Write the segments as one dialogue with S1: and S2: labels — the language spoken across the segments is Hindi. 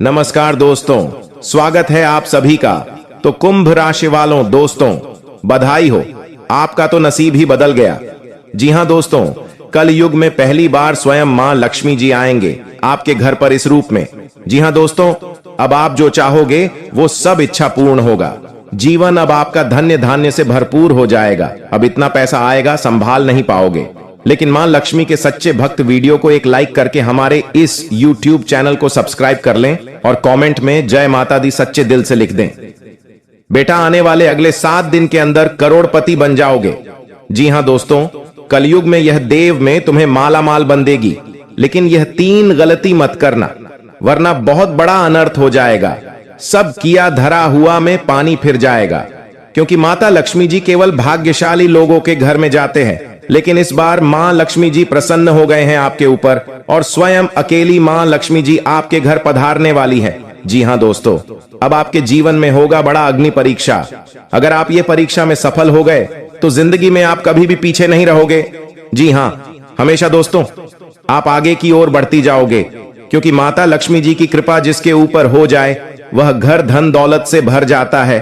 S1: नमस्कार दोस्तों, स्वागत है आप सभी का। तो कुंभ राशि वालों दोस्तों, बधाई हो, आपका तो नसीब ही बदल गया। जी हां दोस्तों, कल युग में पहली बार स्वयं मां लक्ष्मी जी आएंगे आपके घर पर इस रूप में। जी हां दोस्तों, अब आप जो चाहोगे वो सब इच्छा पूर्ण होगा। जीवन अब आपका धन्य धान्य से भरपूर हो जाएगा। अब इतना पैसा आएगा संभाल नहीं पाओगे। लेकिन मां लक्ष्मी के सच्चे भक्त वीडियो को एक लाइक करके हमारे इस YouTube चैनल को सब्सक्राइब कर लें और कमेंट में जय माता दी सच्चे दिल से लिख दें। बेटा, आने वाले अगले 7 दिन के अंदर करोड़पति बन जाओगे। जी हां दोस्तों, कलयुग में यह देव में तुम्हें माला माल बन देगी। लेकिन यह 3 गलती मत करना, वरना बहुत बड़ा अनर्थ हो जाएगा। सब किया धरा हुआ में पानी फिर जाएगा। क्योंकि माता लक्ष्मी जी केवल भाग्यशाली लोगों के घर में जाते हैं। लेकिन इस बार मां लक्ष्मी जी प्रसन्न हो गए हैं आपके ऊपर और स्वयं अकेली मां लक्ष्मी जी आपके घर पधारने वाली है। जी हां दोस्तों, अब आपके जीवन में होगा बड़ा अग्नि परीक्षा। अगर आप ये परीक्षा में सफल हो गए तो जिंदगी में आप कभी भी पीछे नहीं रहोगे। जी हां, हमेशा दोस्तों आप आगे की ओर बढ़ती जाओगे। क्योंकि माता लक्ष्मी जी की कृपा जिसके ऊपर हो जाए वह घर धन दौलत से भर जाता है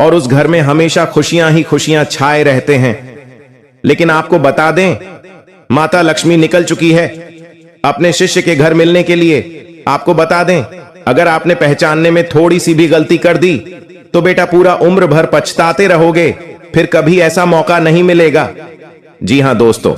S1: और उस घर में हमेशा खुशियां ही खुशियां छाए रहते हैं। लेकिन आपको बता दें, माता लक्ष्मी निकल चुकी है अपने शिष्य के घर मिलने के लिए। आपको बता दें, अगर आपने पहचानने में थोड़ी सी भी गलती कर दी तो बेटा पूरा उम्र भर पछताते रहोगे, फिर कभी ऐसा मौका नहीं मिलेगा। जी हां दोस्तों,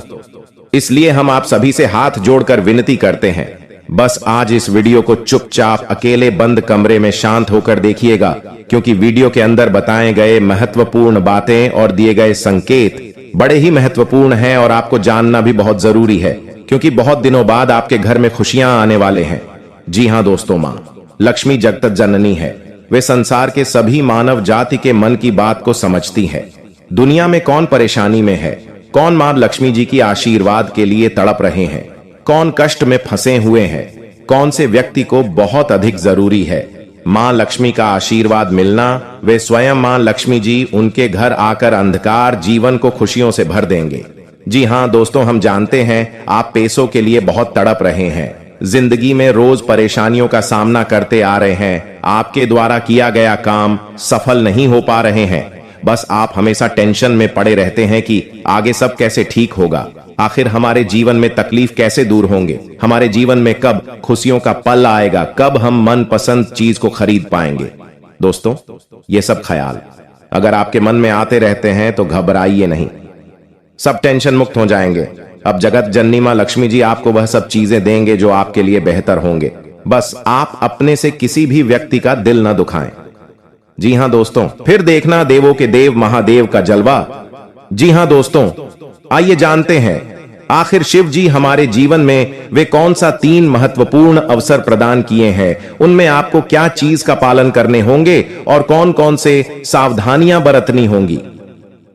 S1: इसलिए हम आप सभी से हाथ जोड़कर विनती करते हैं, बस आज इस वीडियो को चुपचाप अकेले बंद कमरे में शांत होकर देखिएगा। क्योंकि वीडियो के अंदर बताए गए महत्वपूर्ण बातें और दिए गए संकेत बड़े ही महत्वपूर्ण हैं और आपको जानना भी बहुत जरूरी है। क्योंकि बहुत दिनों बाद आपके घर में खुशियां आने वाले हैं। जी हां दोस्तों, मां लक्ष्मी जगत जननी है। वे संसार के सभी मानव जाति के मन की बात को समझती है। दुनिया में कौन परेशानी में है, कौन मां लक्ष्मी जी की आशीर्वाद के लिए तड़प रहे हैं, कौन कष्ट में फंसे हुए हैं, कौन से व्यक्ति को बहुत अधिक जरूरी है मां लक्ष्मी का आशीर्वाद मिलना, वे स्वयं मां लक्ष्मी जी उनके घर आकर अंधकार जीवन को खुशियों से भर देंगे। जी हां दोस्तों, हम जानते हैं आप पैसों के लिए बहुत तड़प रहे हैं, जिंदगी में रोज परेशानियों का सामना करते आ रहे हैं। आपके द्वारा किया गया काम सफल नहीं हो पा रहे हैं। बस आप हमेशा टेंशन में पड़े रहते हैं कि आगे सब कैसे ठीक होगा, आखिर हमारे जीवन में तकलीफ कैसे दूर होंगे, हमारे जीवन में कब खुशियों का पल आएगा, कब हम मनपसंद चीज को खरीद पाएंगे। दोस्तों, ये सब ख्याल अगर आपके मन में आते रहते हैं तो घबराइए नहीं, सब टेंशन मुक्त हो जाएंगे। अब जगत जननी मां लक्ष्मी जी आपको वह सब चीजें देंगे जो आपके लिए बेहतर होंगे। बस आप अपने से किसी भी व्यक्ति का दिल न दुखाएं। जी हां दोस्तों, फिर देखना देवों के देव महादेव का जलवा। जी हां दोस्तों, आइए जानते हैं आखिर शिव जी हमारे जीवन में वे कौन सा 3 महत्वपूर्ण अवसर प्रदान किए हैं, उनमें आपको क्या चीज का पालन करने होंगे और कौन कौन से सावधानियां बरतनी होंगी,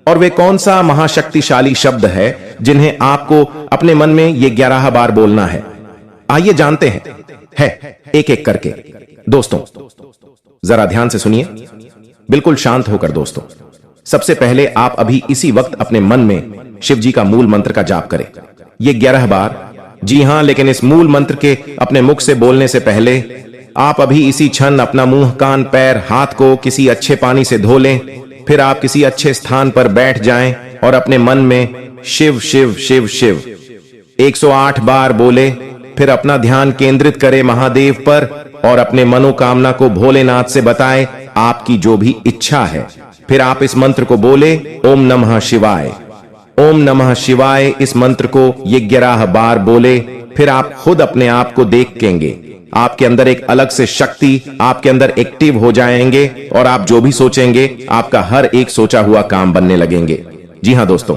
S1: और वे कौन सा महाशक्तिशाली शब्द है जिन्हें आपको अपने मन में ये 11 बार बोलना है। आइए जानते हैं एक एक करके। दोस्तों जरा ध्यान से सुनिए, बिल्कुल शांत होकर। दोस्तों सबसे पहले आप अभी इसी वक्त अपने मन में शिव जी का मूल मंत्र का जाप करें, ये 11 बार। जी हां, लेकिन इस मूल मंत्र के अपने मुख से बोलने से पहले आप अभी इसी क्षण अपना मुंह, कान, पैर, हाथ को किसी अच्छे पानी से धो लें। फिर आप किसी अच्छे स्थान पर बैठ जाएं और अपने मन में शिव शिव शिव शिव 108 बार बोले। फिर अपना ध्यान केंद्रित करें महादेव पर और अपने मनोकामना को भोलेनाथ से बताएं, आपकी जो भी इच्छा है। फिर आप इस मंत्र को बोले, ओम नमः शिवाय, ओम नमः शिवाय। इस मंत्र को ये 11 बार बोले। फिर आप खुद अपने आप को देखेंगे, आपके अंदर एक अलग से शक्ति आपके अंदर एक्टिव हो जाएंगे और आप जो भी सोचेंगे आपका हर एक सोचा हुआ काम बनने लगेंगे। जी हां दोस्तों,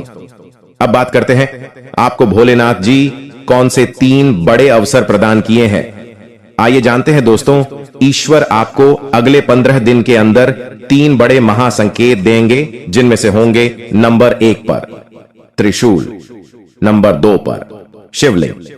S1: अब बात करते हैं आपको भोलेनाथ जी कौन से 3 बड़े अवसर प्रदान किए हैं। आइए जानते हैं दोस्तों, ईश्वर आपको अगले 15 दिन के अंदर 3 बड़े महासंकेत देंगे, जिनमें से होंगे नंबर 1 पर त्रिशूल, नंबर 2 पर शिवलिंग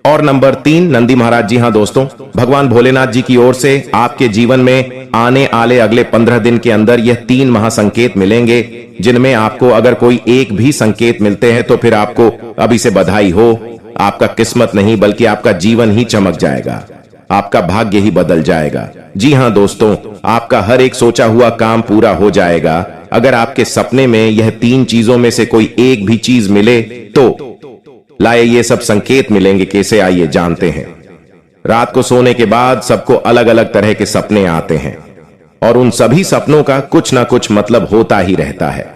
S1: और नंबर 3 नंदी महाराज। जी हां दोस्तों, भगवान भोलेनाथ जी की ओर से आपके जीवन में आने वाले अगले 15 दिन के अंदर यह 3 महासंकेत मिलेंगे, जिनमें आपको अगर कोई एक भी संकेत मिलते हैं तो फिर आपको अभी से बधाई हो। आपका किस्मत नहीं बल्कि आपका जीवन ही चमक जाएगा। आपका भाग्य ही बदल जाएगा। जी हाँ दोस्तों, आपका हर एक सोचा हुआ काम पूरा हो जाएगा। अगर आपके सपने में यह 3 चीजों में से कोई एक भी चीज मिले तो लाए ये सब संकेत मिलेंगे कैसे, आइए जानते हैं। रात को सोने के बाद सबको अलग अलग तरह के सपने आते हैं और उन सभी सपनों का कुछ ना कुछ मतलब होता ही रहता है।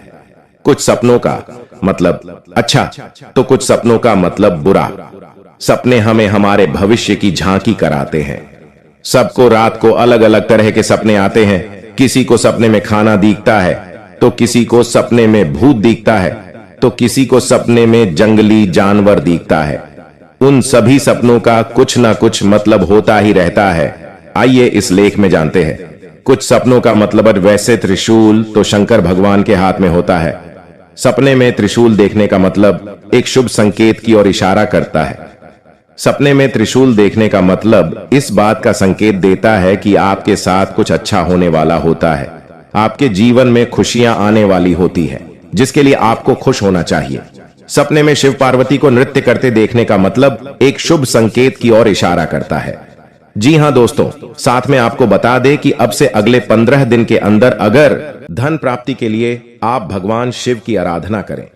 S1: कुछ सपनों का मतलब अच्छा तो कुछ सपनों का मतलब बुरा। सपने हमें हमारे भविष्य की झांकी कराते हैं। सबको रात को अलग अलग तरह के सपने आते हैं। किसी को सपने में खाना दिखता है, तो किसी को सपने में भूत दिखता है, तो किसी को सपने में जंगली जानवर दिखता है। उन सभी सपनों का कुछ ना कुछ मतलब होता ही रहता है। आइए इस लेख में जानते हैं। कुछ सपनों का मतलब वैसे त्रिशूल तो शंकर भगवान के हाथ में होता है। सपने में त्रिशूल देखने का मतलब एक शुभ संकेत की ओर इशारा करता है। सपने में त्रिशूल देखने का मतलब इस बात का संकेत देता है कि आपके साथ कुछ अच्छा होने वाला होता है। आपके जीवन में खुशियां आने वाली होती है, जिसके लिए आपको खुश होना चाहिए। सपने में शिव पार्वती को नृत्य करते देखने का मतलब एक शुभ संकेत की ओर इशारा करता है। जी हां दोस्तों, साथ में आपको बता दें कि अब से अगले 15 दिन के अंदर अगर धन प्राप्ति के लिए आप भगवान शिव की आराधना करें,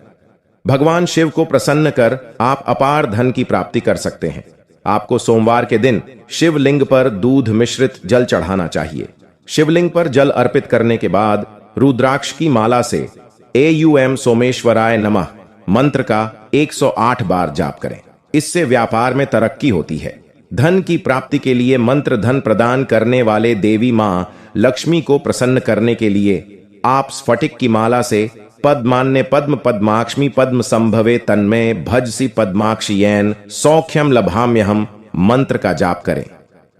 S1: भगवान शिव को प्रसन्न कर आप अपार धन की प्राप्ति कर सकते हैं। आपको सोमवार के दिन शिवलिंग पर दूध मिश्रित जल चढ़ाना चाहिए। शिवलिंग पर जल अर्पित करने के बाद रुद्राक्ष की माला से एयूएम सोमेश्वराय नमः मंत्र का 108 बार जाप करें। इससे व्यापार में तरक्की होती है। धन की प्राप्ति के लिए मंत्र धन प्रदान करने वाले देवी मां लक्ष्मी को प्रसन्न करने के लिए आप स्फटिक की माला से पद्मान्य पद्म पद्माक्ष्मी पद्म संभवे तन्मय भजसी पद्माक्षियैन सौख्यम लभाम्यहम मंत्र का जाप करें।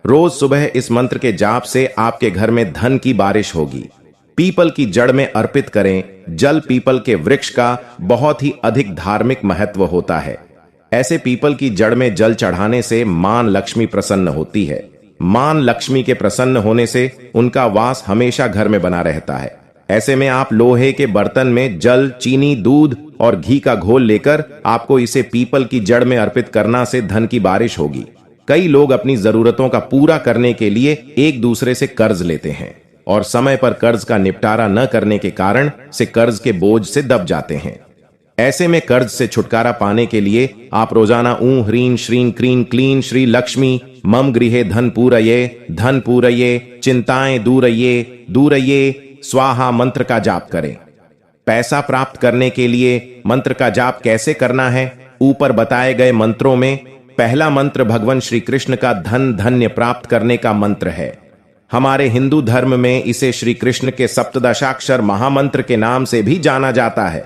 S1: रोज सुबह इस मंत्र के जाप से आपके घर में धन की बारिश होगी। पीपल की जड़ में अर्पित करें। जल पीपल के वृक्ष का बहुत ही अधिक धार्मिक महत्व होता है। ऐसे पीपल की जड़ में जल चढ़ाने से मां लक्ष्मी प्रसन्न होती है। मां लक्ष्मी के प्रसन्न होने से उनका वास हमेशा घर में बना रहता है। ऐसे में आप लोहे के बर्तन में जल, चीनी, दूध और घी का घोल लेकर आपको इसे पीपल की जड़ में अर्पित करना से धन की बारिश होगी। कई लोग अपनी जरूरतों का पूरा करने के लिए एक दूसरे से कर्ज लेते हैं और समय पर कर्ज का निपटारा न करने के कारण से कर्ज के बोझ से दब जाते हैं। ऐसे में कर्ज से छुटकारा पाने के लिए आप रोजाना ऊं ह्रीं श्रीं क्रीं क्लीं श्री लक्ष्मी मम गृहे धन पूरये चिंताएं दूरये दूरये स्वाहा मंत्र का जाप करें। पैसा प्राप्त करने के लिए मंत्र का जाप कैसे करना है? ऊपर बताए गए मंत्रों में पहला मंत्र भगवान श्री कृष्ण का धन धन्य प्राप्त करने का मंत्र है। हमारे हिंदू धर्म में इसे श्री कृष्ण के सप्तदशाक्षर महामंत्र के नाम से भी जाना जाता है।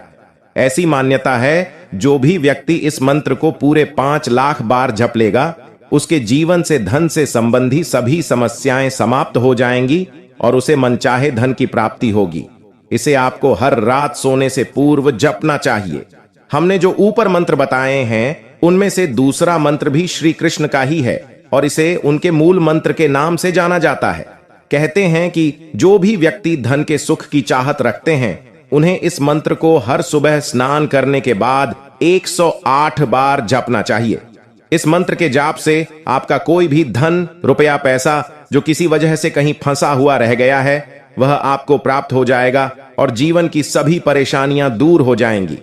S1: ऐसी मान्यता है जो भी व्यक्ति इस मंत्र को पूरे 5 लाख बार जप लेगा, उसके जीवन से धन से संबंधी सभी समस्याएं समाप्त हो जाएंगी और उसे मनचाहे धन की प्राप्ति होगी। इसे आपको हर रात सोने से पूर्व जपना चाहिए। हमने जो ऊपर मंत्र बताए हैं उनमें से दूसरा मंत्र भी श्री कृष्ण का ही है और इसे उनके मूल मंत्र के नाम से जाना जाता है। कहते हैं कि जो भी व्यक्ति धन के सुख की चाहत रखते हैं उन्हें इस मंत्र को हर सुबह स्नान करने के बाद 108 बार जपना चाहिए। इस मंत्र के जाप से आपका कोई भी धन, रुपया, पैसा जो किसी वजह से कहीं फंसा हुआ रह गया है वह आपको प्राप्त हो जाएगा और जीवन की सभी परेशानियां दूर हो जाएंगी।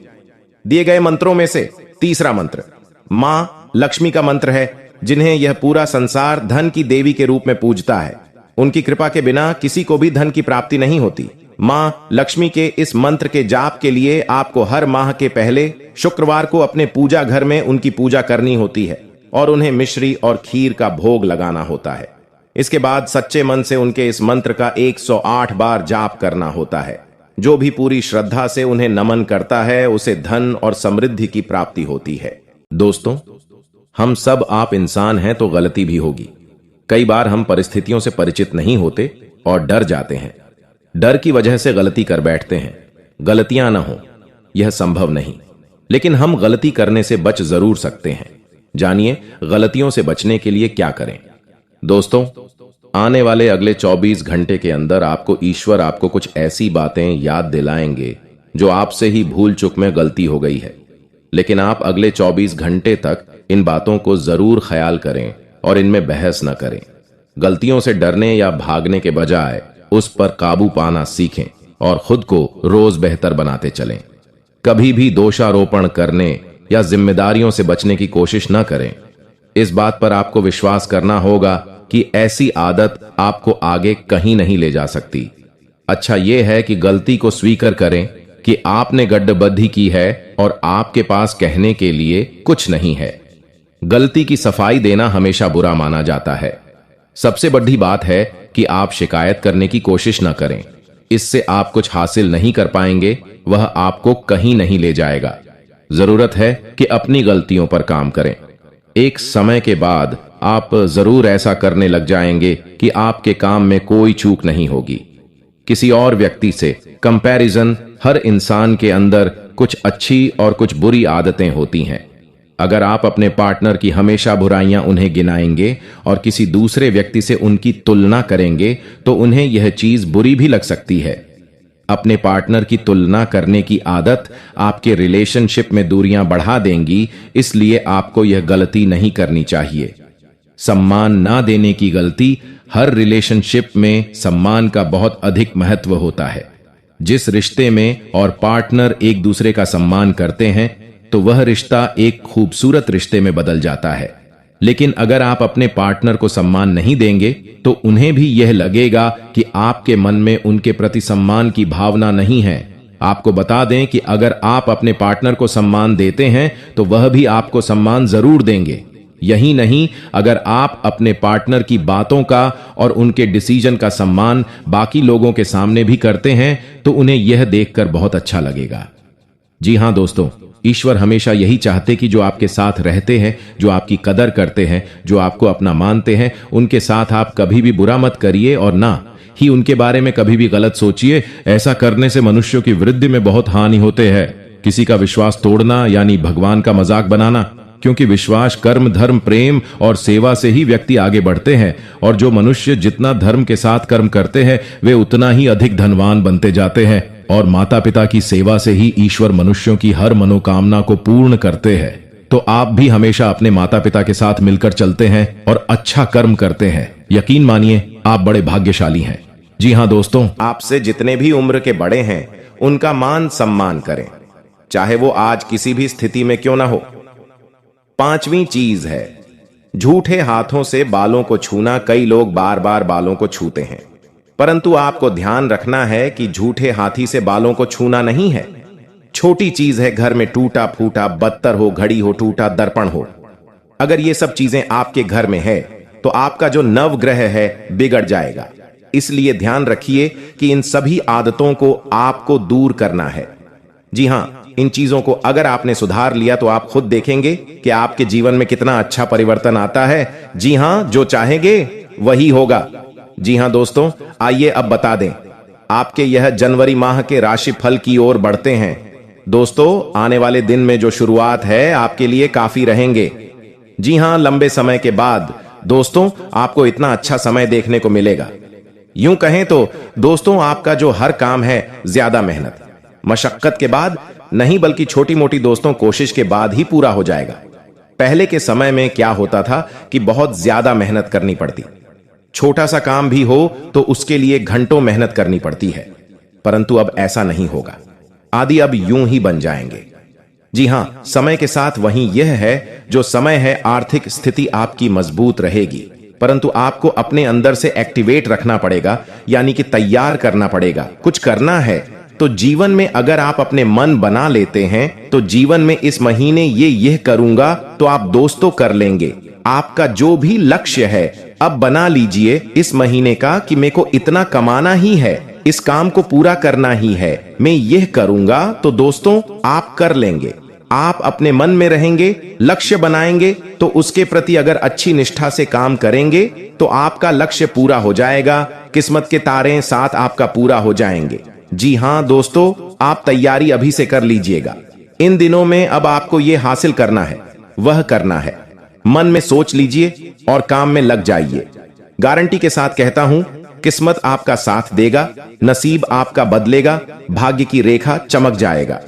S1: दिए गए मंत्रों में से तीसरा मंत्र मां लक्ष्मी का मंत्र है, जिन्हें यह पूरा संसार धन की देवी के रूप में पूजता है। उनकी कृपा के बिना किसी को भी धन की प्राप्ति नहीं होती। मां लक्ष्मी के इस मंत्र के जाप के लिए आपको हर माह के पहले शुक्रवार को अपने पूजा घर में उनकी पूजा करनी होती है और उन्हें मिश्री और खीर का भोग लगाना होता है। इसके बाद सच्चे मन से उनके इस मंत्र का 108 बार जाप करना होता है। जो भी पूरी श्रद्धा से उन्हें नमन करता है उसे धन और समृद्धि की प्राप्ति होती है। दोस्तों, हम सब आप इंसान हैं तो गलती भी होगी। कई बार हम परिस्थितियों से परिचित नहीं होते और डर जाते हैं। डर की वजह से गलती कर बैठते हैं। गलतियां ना हो यह संभव नहीं, लेकिन हम गलती करने से बच जरूर सकते हैं। जानिए गलतियों से बचने के लिए क्या करें। दोस्तों, आने वाले अगले 24 घंटे के अंदर आपको ईश्वर आपको कुछ ऐसी बातें याद दिलाएंगे जो आपसे ही भूल चूक में गलती हो गई है, लेकिन आप अगले 24 घंटे तक इन बातों को जरूर ख्याल करें और इनमें बहस न करें। गलतियों से डरने या भागने के बजाय उस पर काबू पाना सीखें और खुद को रोज बेहतर बनाते चलें। कभी भी दोषारोपण करने या जिम्मेदारियों से बचने की कोशिश न करें। इस बात पर आपको विश्वास करना होगा कि ऐसी आदत आपको आगे कहीं नहीं ले जा सकती। अच्छा यह है कि गलती को स्वीकार करें कि आपने गड्ढबद्धी की है और आपके पास कहने के लिए कुछ नहीं है। गलती की सफाई देना हमेशा बुरा माना जाता है। सबसे बड़ी बात है कि आप शिकायत करने की कोशिश न करें। इससे आप कुछ हासिल नहीं कर पाएंगे, वह आपको कहीं नहीं ले जाएगा। जरूरत है कि अपनी गलतियों पर काम करें। एक समय के बाद आप जरूर ऐसा करने लग जाएंगे कि आपके काम में कोई चूक नहीं होगी। किसी और व्यक्ति से कंपैरिजन, हर इंसान के अंदर कुछ अच्छी और कुछ बुरी आदतें होती हैं। अगर आप अपने पार्टनर की हमेशा बुराइयां उन्हें गिनाएंगे और किसी दूसरे व्यक्ति से उनकी तुलना करेंगे तो उन्हें यह चीज बुरी भी लग सकती है। अपने पार्टनर की तुलना करने की आदत आपके रिलेशनशिप में दूरियां बढ़ा देंगी, इसलिए आपको यह गलती नहीं करनी चाहिए। सम्मान ना देने की गलती, हर रिलेशनशिप में सम्मान का बहुत अधिक महत्व होता है। जिस रिश्ते में और पार्टनर एक दूसरे का सम्मान करते हैं तो वह रिश्ता एक खूबसूरत रिश्ते में बदल जाता है। लेकिन अगर आप अपने पार्टनर को सम्मान नहीं देंगे तो उन्हें भी यह लगेगा कि आपके मन में उनके प्रति सम्मान की भावना नहीं है। आपको बता दें कि अगर आप अपने पार्टनर को सम्मान देते हैं तो वह भी आपको सम्मान जरूर देंगे। यही नहीं, अगर आप अपने पार्टनर की बातों का और उनके डिसीजन का सम्मान बाकी लोगों के सामने भी करते हैं तो उन्हें यह देखकर बहुत अच्छा लगेगा। जी हां दोस्तों, ईश्वर हमेशा यही चाहते कि जो आपके साथ रहते हैं, जो आपकी कदर करते हैं, जो आपको अपना मानते हैं, उनके साथ आप कभी भी बुरा मत करिए और ना ही उनके बारे में कभी भी गलत सोचिए। ऐसा करने से मनुष्यों की वृद्धि में बहुत हानि होते हैं। किसी का विश्वास तोड़ना यानी भगवान का मजाक बनाना, क्योंकि विश्वास, कर्म, धर्म, प्रेम और सेवा से ही व्यक्ति आगे बढ़ते हैं और जो मनुष्य जितना धर्म के साथ कर्म करते हैं वे उतना ही अधिक धनवान बनते जाते हैं और माता पिता की सेवा से ही ईश्वर मनुष्यों की हर मनोकामना को पूर्ण करते हैं। तो आप भी हमेशा अपने माता पिता के साथ मिलकर चलते हैं और अच्छा कर्म करते हैं। यकीन मानिए आप बड़े भाग्यशाली हैं। जी हां दोस्तों,
S2: आपसे जितने भी उम्र के बड़े हैं उनका मान सम्मान करें, चाहे वो आज किसी भी स्थिति में क्यों ना हो। 5वीं चीज है झूठे हाथों से बालों को छूना। कई लोग बार बार बालों को छूते हैं, परंतु आपको ध्यान रखना है कि झूठे हाथी से बालों को छूना नहीं है। छोटी चीज है घर में टूटा फूटा बत्तर हो, घड़ी हो, टूटा दर्पण हो। अगर ये सब चीजें आपके घर में है तो आपका जो नवग्रह है बिगड़ जाएगा। इसलिए ध्यान रखिए कि इन सभी आदतों को आपको दूर करना है। जी हां, इन चीजों को अगर आपने सुधार लिया तो आप खुद देखेंगे कि आपके जीवन में कितना अच्छा परिवर्तन आता है। जी हां, जो चाहेंगे वही होगा। जी हां दोस्तों, आइए अब बता दें, आपके यह जनवरी माह के राशि फल की ओर बढ़ते हैं। दोस्तों, आने वाले दिन में जो शुरुआत है आपके लिए काफी रहेंगे। जी हां, लंबे समय के बाद दोस्तों आपको इतना अच्छा समय देखने को मिलेगा। यूं कहें तो दोस्तों आपका जो हर काम है ज्यादा मेहनत, मशक्कत के बाद नहीं बल्कि छोटी मोटी दोस्तों कोशिश के बाद ही पूरा हो जाएगा। पहले के समय में क्या होता था कि बहुत ज्यादा मेहनत करनी पड़ती, छोटा सा काम भी हो तो उसके लिए घंटों मेहनत करनी पड़ती है, परंतु अब ऐसा नहीं होगा। आदि अब यूं ही बन जाएंगे। जी हां, समय के साथ वहीं यह है जो समय है, आर्थिक स्थिति आपकी मजबूत रहेगी, परंतु आपको अपने अंदर से एक्टिवेट रखना पड़ेगा, यानी कि तैयार करना पड़ेगा। कुछ करना है तो जीवन में अगर आप अपने मन बना लेते हैं तो जीवन में इस महीने यह करूंगा तो आप दोस्तों कर लेंगे। आपका जो भी लक्ष्य है अब बना लीजिए इस महीने का कि मेरे को इतना कमाना ही है, इस काम को पूरा करना ही है, मैं यह करूंगा, तो दोस्तों आप कर लेंगे। आप अपने मन में रहेंगे, लक्ष्य बनाएंगे तो उसके प्रति अगर अच्छी निष्ठा से काम करेंगे तो आपका लक्ष्य पूरा हो जाएगा। किस्मत के तारे साथ आपका पूरा हो जाएंगे। जी हां दोस्तों, आप तैयारी अभी से कर लीजिएगा। इन दिनों में अब आपको यह हासिल करना है, वह करना है। मन में सोच लीजिए और काम में लग जाइए। गारंटी के साथ कहता हूं, किस्मत आपका साथ देगा, नसीब आपका बदलेगा, भाग्य की रेखा चमक जाएगा।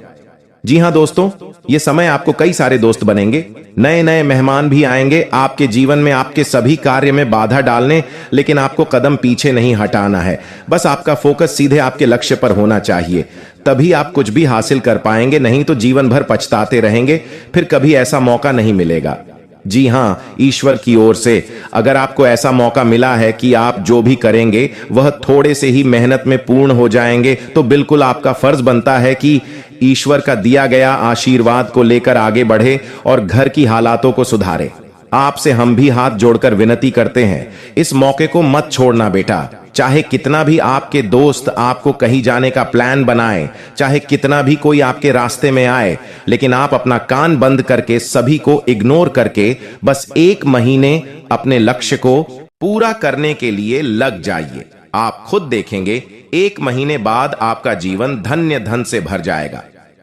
S2: जी हां दोस्तों,
S1: ये समय आपको कई सारे दोस्त बनेंगे, नए नए मेहमान भी आएंगे आपके जीवन में आपके सभी कार्य में बाधा डालने, लेकिन आपको कदम पीछे नहीं हटाना है। बस आपका फोकस सीधे आपके लक्ष्य पर होना चाहिए, तभी आप कुछ भी हासिल कर पाएंगे, नहीं तो जीवन भर पछताते रहेंगे, फिर कभी ऐसा मौका नहीं मिलेगा। जी हां, ईश्वर की ओर से अगर आपको ऐसा मौका मिला है कि आप जो भी करेंगे वह थोड़े से ही मेहनत में पूर्ण हो जाएंगे, तो बिल्कुल आपका फर्ज बनता है कि ईश्वर का दिया गया आशीर्वाद को लेकर आगे बढ़े और घर की हालातों को सुधारे। आपसे हम भी हाथ जोड़कर विनती करते हैं, इस मौके को मत छोड़ना बेटा। चाहे कितना भी आपके दोस्त आपको कहीं जाने का प्लान बनाए, चाहे कितना भी कोई आपके रास्ते में आए, लेकिन आप अपना कान बंद करके सभी को इग्नोर करके बस 1 महीने अपने लक्ष्य को पूरा करने के लिए लग जाइए। आप खुद देखेंगे 1 महीने बाद आपका जीवन धन्य धन से भर जाएगा।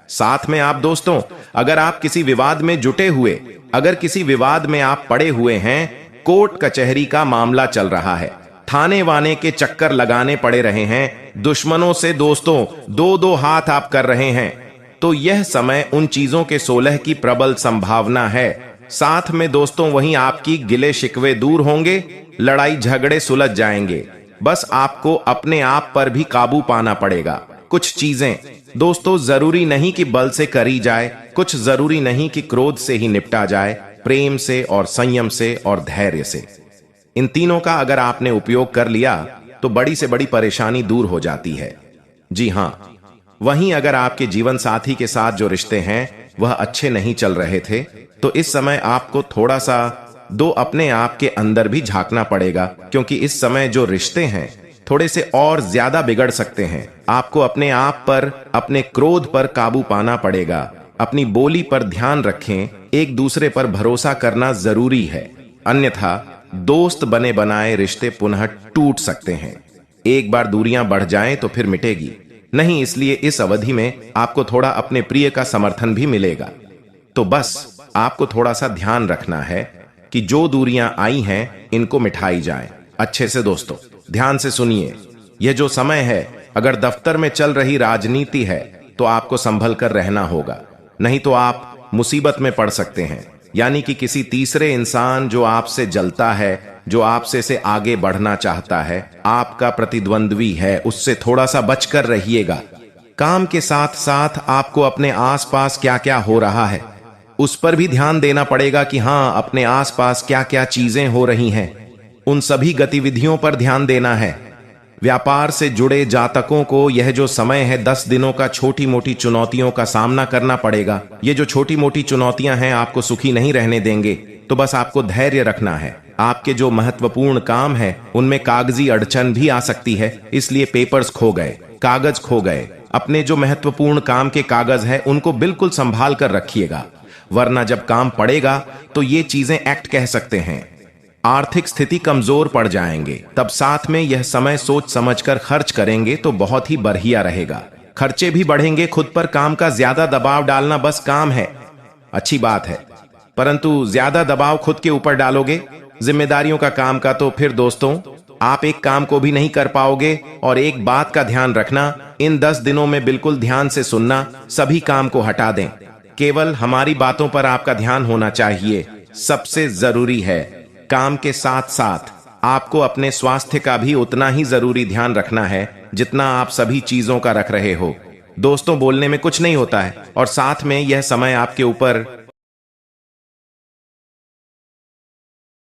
S1: साथ में आप दोस्तों, अगर आप किसी विवाद में जुटे हुए, अगर किसी विवाद में आप पड़े हुए हैं, कोर्ट कचहरी का मामला चल रहा है, थाने वाने के चक्कर लगाने पड़े रहे हैं, दुश्मनों से दोस्तों 2-2 हाथ आप कर रहे हैं, तो यह समय उन चीजों के 16 की प्रबल संभावना है। साथ में दोस्तों वहीं आपकी गिले शिकवे दूर होंगे, लड़ाई झगड़े सुलझ जाएंगे। बस आपको अपने आप पर भी काबू पाना पड़ेगा। कुछ चीजें दोस्तों जरूरी नहीं कि बल से करी जाए, कुछ जरूरी नहीं कि क्रोध से ही निपटा जाए, प्रेम से और संयम से और धैर्य से। इन तीनों का अगर आपने उपयोग कर लिया तो बड़ी से बड़ी परेशानी दूर हो जाती है। जी हां, वहीं अगर आपके जीवन साथी के साथ जो रिश्ते हैं वह अच्छे नहीं चल रहे थे, तो इस समय आपको थोड़ा सा अपने आप के अंदर भी झांकना पड़ेगा, क्योंकि इस समय जो रिश्ते हैं थोड़े से और ज्यादा बिगड़ सकते हैं। आपको अपने आप पर, अपने क्रोध पर काबू पाना पड़ेगा। अपनी बोली पर ध्यान रखें, एक दूसरे पर भरोसा करना जरूरी है, अन्यथा दोस्त बने बनाए रिश्ते पुनः टूट सकते हैं। एक बार दूरियां बढ़ जाएं तो फिर मिटेगी नहीं, इसलिए इस अवधि में आपको थोड़ा अपने प्रिय का समर्थन भी मिलेगा। तो बस आपको थोड़ा सा ध्यान रखना है कि जो दूरियां आई हैं इनको मिटाई जाए। अच्छे से दोस्तों ध्यान से सुनिए, यह जो समय है, अगर दफ्तर में चल रही राजनीति है तो आपको संभल कर रहना होगा, नहीं तो आप मुसीबत में पड़ सकते हैं। यानी कि किसी तीसरे इंसान जो आपसे जलता है, जो आपसे से आगे बढ़ना चाहता है, आपका प्रतिद्वंद्वी है, उससे थोड़ा सा बचकर रहिएगा। काम के साथ साथ आपको अपने आसपास क्या क्या हो रहा है उस पर भी ध्यान देना पड़ेगा कि हां, अपने आसपास क्या क्या चीजें हो रही हैं, उन सभी गतिविधियों पर ध्यान देना है। व्यापार से जुड़े जातकों को यह जो समय है 10 दिनों का छोटी मोटी चुनौतियों का सामना करना पड़ेगा। ये जो छोटी मोटी चुनौतियां हैं आपको सुखी नहीं रहने देंगे, तो बस आपको धैर्य रखना है। आपके जो महत्वपूर्ण काम है उनमें कागजी अड़चन भी आ सकती है, इसलिए पेपर्स खो गए, कागज खो गए, अपने जो महत्वपूर्ण काम के कागज है उनको बिल्कुल संभाल कर रखिएगा, वरना जब काम पड़ेगा तो ये चीजें एक्ट कह सकते हैं। आर्थिक स्थिति कमजोर पड़ जाएंगे, तब साथ में यह समय सोच समझकर खर्च करेंगे तो बहुत ही बढ़िया रहेगा। खर्चे भी बढ़ेंगे, खुद पर काम का ज्यादा दबाव डालना बस काम है, अच्छी बात है, परंतु ज्यादा दबाव खुद के ऊपर डालोगे जिम्मेदारियों का काम का, तो फिर दोस्तों आप एक काम को भी नहीं कर पाओगे। और एक बात का ध्यान रखना, इन 10 दिनों में बिल्कुल ध्यान से सुनना, सभी काम को हटा दें, केवल हमारी बातों पर आपका ध्यान होना चाहिए। सबसे जरूरी है, काम के साथ साथ आपको अपने स्वास्थ्य का भी उतना ही जरूरी ध्यान रखना है जितना आप सभी चीजों का रख रहे हो। दोस्तों बोलने में कुछ नहीं होता है, और साथ में यह समय आपके ऊपर